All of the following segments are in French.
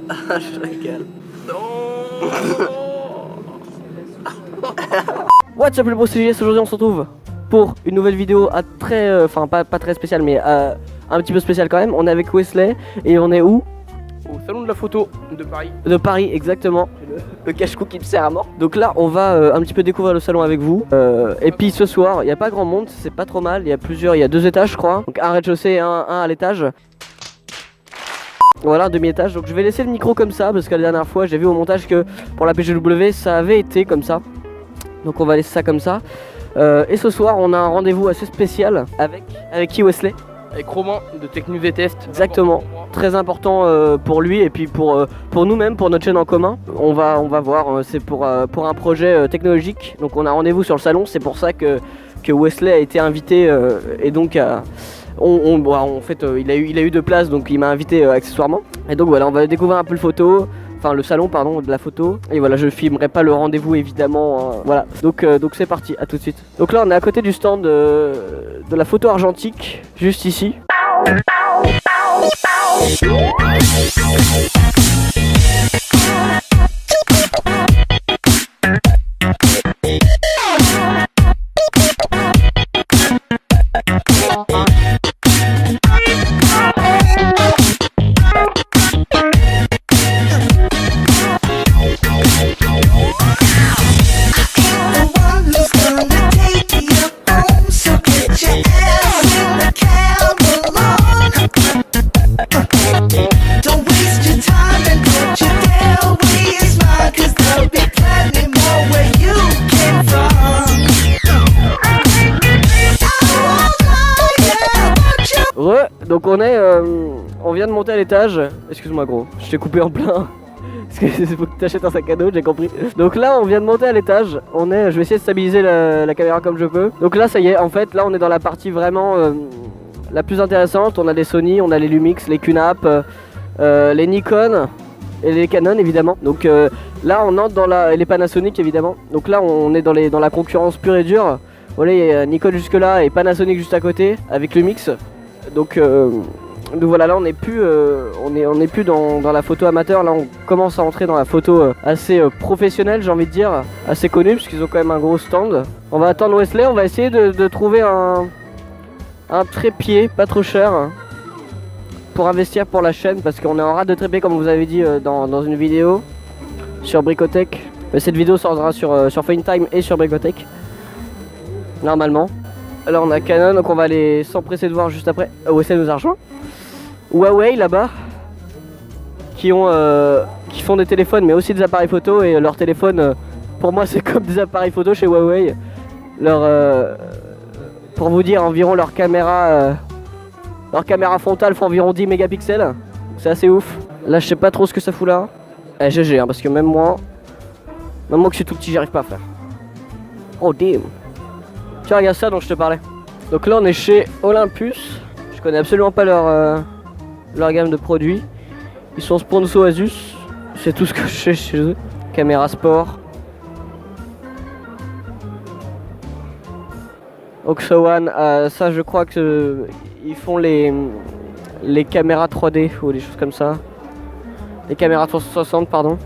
Ah, je rigole. What's up les bros, c'est JS. Aujourd'hui on se retrouve pour une nouvelle vidéo à très, enfin pas très spéciale mais un petit peu spéciale quand même. On est avec Wesley et on est où? Au salon de la photo de Paris. De Paris, exactement. Le cache-cou qui me sert à mort. Donc là on va un petit peu découvrir le salon avec vous. Et puis ce soir il n'y a pas grand monde, c'est pas trop mal. Il y a 2 étages je crois. Donc un rez-de-chaussée et un à l'étage. Voilà, un demi-étage. Donc je vais laisser le micro comme ça parce que la dernière fois j'ai vu au montage que pour la PGW ça avait été comme ça. Donc on va laisser ça comme ça. Et ce soir on a un rendez-vous assez spécial avec qui, Wesley? Avec Romain de Technu V-Test. Exactement, très important pour lui et puis pour nous-mêmes, pour notre chaîne en commun. On va voir, c'est pour un projet technologique. Donc on a rendez-vous sur le salon, c'est pour ça que Wesley a été invité et donc en fait il a eu de place, donc il m'a invité accessoirement. Et donc voilà, on va découvrir un peu le salon pardon, de la photo. Et voilà, je filmerai pas le rendez-vous évidemment, voilà. Donc c'est parti, à tout de suite. Donc là on est à côté du stand de la photo argentique, juste ici. Donc on vient de monter à l'étage. Excuse-moi gros, je t'ai coupé en plein. Parce que c'est faut que t'achètes un sac à dos, j'ai compris. Donc là on vient de monter à l'étage. Je vais essayer de stabiliser la caméra comme je peux. Donc là ça y est, en fait là on est dans la partie vraiment la plus intéressante. On a les Sony, on a les Lumix, les QNAP, les Nikon et les Canon évidemment. Donc là on entre dans les Panasonic évidemment. Donc là on est dans la concurrence pure et dure. Voilà, il y a Nikon jusque là et Panasonic juste à côté avec Lumix. Donc voilà, là on n'est plus, dans la photo amateur. Là on commence à entrer dans la photo assez professionnelle, j'ai envie de dire, assez connue parce qu'ils ont quand même un gros stand. On va attendre Wesley, on va essayer de trouver un trépied pas trop cher pour investir pour la chaîne, parce qu'on est en rate de trépied comme vous avez dit dans une vidéo sur Bricotech. Mais cette vidéo sortira sur FameTime et sur Bricotech normalement. Là on a Canon, donc on va aller s'empresser de voir juste après. Wesley nous a rejoint. Huawei là-bas, qui font des téléphones mais aussi des appareils photo, et leurs téléphones pour moi c'est comme des appareils photo chez Huawei. Pour vous dire, environ leur caméra frontale font environ 10 mégapixels. C'est assez ouf. Là je sais pas trop ce que ça fout là. GG hein, parce que même moi que je suis tout petit, j'y arrive pas à faire. Oh damn. Tiens, regarde ça dont je te parlais. Donc là on est chez Olympus. Je connais absolument pas leur gamme de produits. Ils sont sponsors Asus. C'est tout ce que je sais chez eux. Caméra sport. Oxo One, ça je crois que ils font les caméras 3D ou des choses comme ça. Les caméras 360 pardon.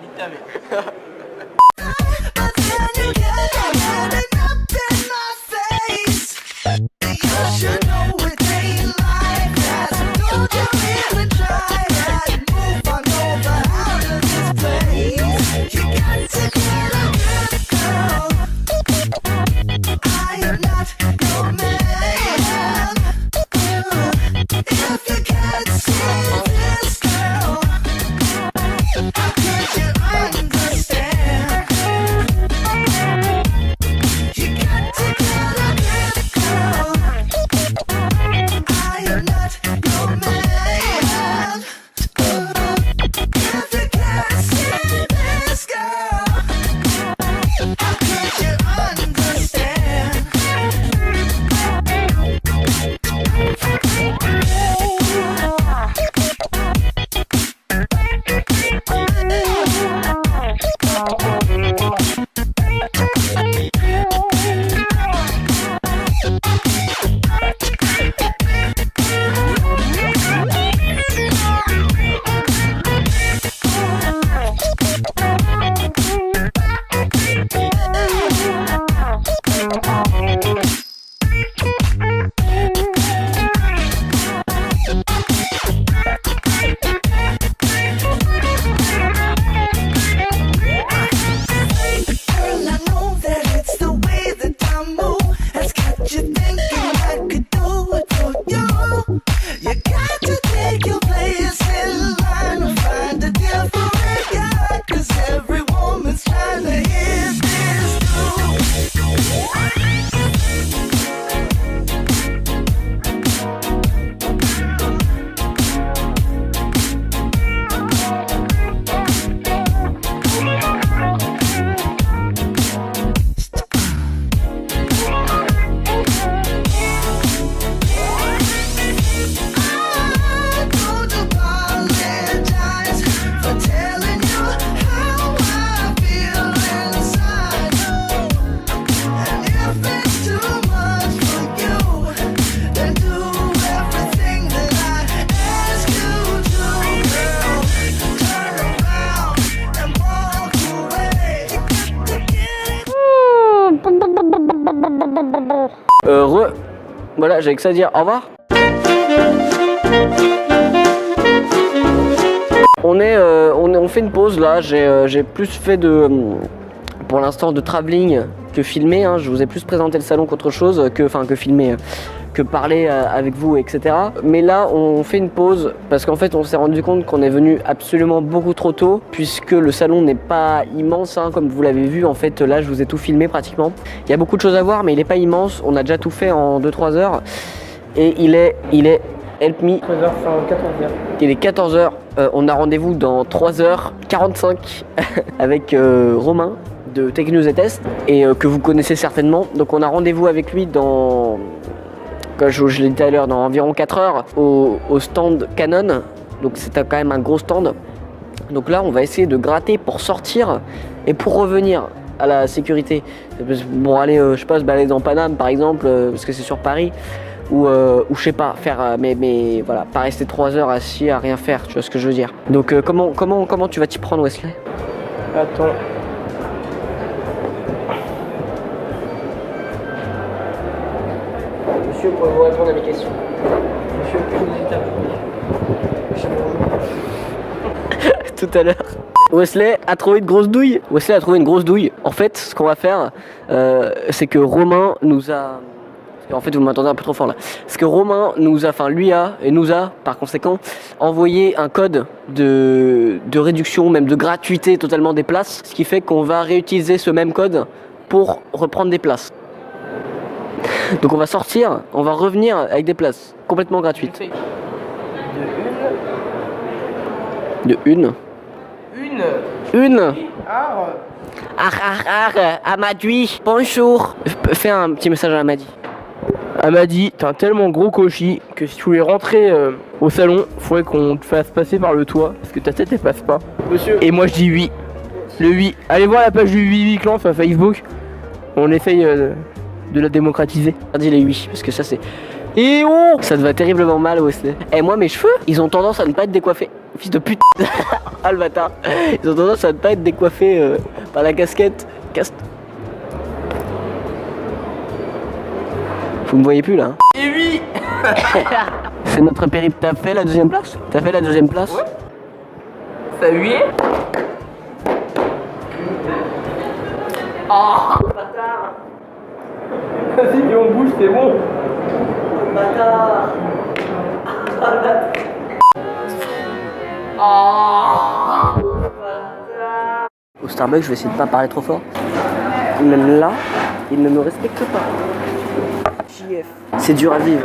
Nique ta mère. If you can't see this girl, Voilà, j'ai que ça à dire. Au revoir. On fait une pause là. J'ai plus fait pour l'instant de travelling que filmer. Hein. Je vous ai plus présenté le salon qu'autre chose, que filmer, que parler avec vous, etc. Mais là, on fait une pause parce qu'en fait, on s'est rendu compte qu'on est venu absolument beaucoup trop tôt, puisque le salon n'est pas immense, hein, comme vous l'avez vu. En fait, là, je vous ai tout filmé pratiquement. Il y a beaucoup de choses à voir, mais il n'est pas immense. On a déjà tout fait en 2-3 heures. Et il est help me. 13h, Il est 14h. On a rendez-vous dans 3h45 avec Romain de Tech News et Test, et que vous connaissez certainement. Donc on a rendez-vous avec lui dans, comme je l'ai dit tout à l'heure, dans environ 4 heures au stand Canon. Donc c'est quand même un gros stand. Donc là on va essayer de gratter pour sortir et pour revenir à la sécurité. Bon aller, je sais pas, se balader dans Paname par exemple, parce que c'est sur Paris. Ou je sais pas, faire, mais voilà, pas rester 3 heures assis à rien faire, tu vois ce que je veux dire. Donc comment tu vas t'y prendre, Wesley? Attends. Monsieur, pouvez-vous répondre à mes questions? Monsieur, Tout à l'heure. Wesley a trouvé une grosse douille. Wesley a trouvé une grosse douille. En fait, ce qu'on va faire, c'est que Romain nous a... En fait, vous m'entendez un peu trop fort là. Parce que Romain nous a, nous a, par conséquent, envoyé un code de réduction, même de gratuité totalement des places. Ce qui fait qu'on va réutiliser ce même code pour reprendre des places. Donc on va sortir, on va revenir avec des places complètement gratuites. De une. Amadi, bonjour. Fais un petit message à Amadi. Amadi, t'es un tellement gros cochis que si tu voulais rentrer au salon, faudrait qu'on te fasse passer par le toit parce que ta tête elle passe pas. Monsieur. Et moi je dis oui. Le oui. Allez voir la page du 88 Clan sur Facebook. On essaye de la démocratiser. Dis les 8 parce que ça c'est. Et oh, ça te va terriblement mal, Wesley. Et moi mes cheveux, ils ont tendance à ne pas être décoiffés. Fils de pute. Ah le bâtard. Ils ont tendance à ne pas être décoiffés par la casquette. Vous me voyez plus là, hein. Et oui. C'est notre périple. T'as fait la deuxième place? T'as fait la deuxième place? Ouais. Ça lui est. Oh bâtard. Vas-y, viens on bouge, c'est bon. Bâtard. Au Starbucks, je vais essayer de pas parler trop fort. Même là, il ne me respecte pas. JF. C'est dur à vivre.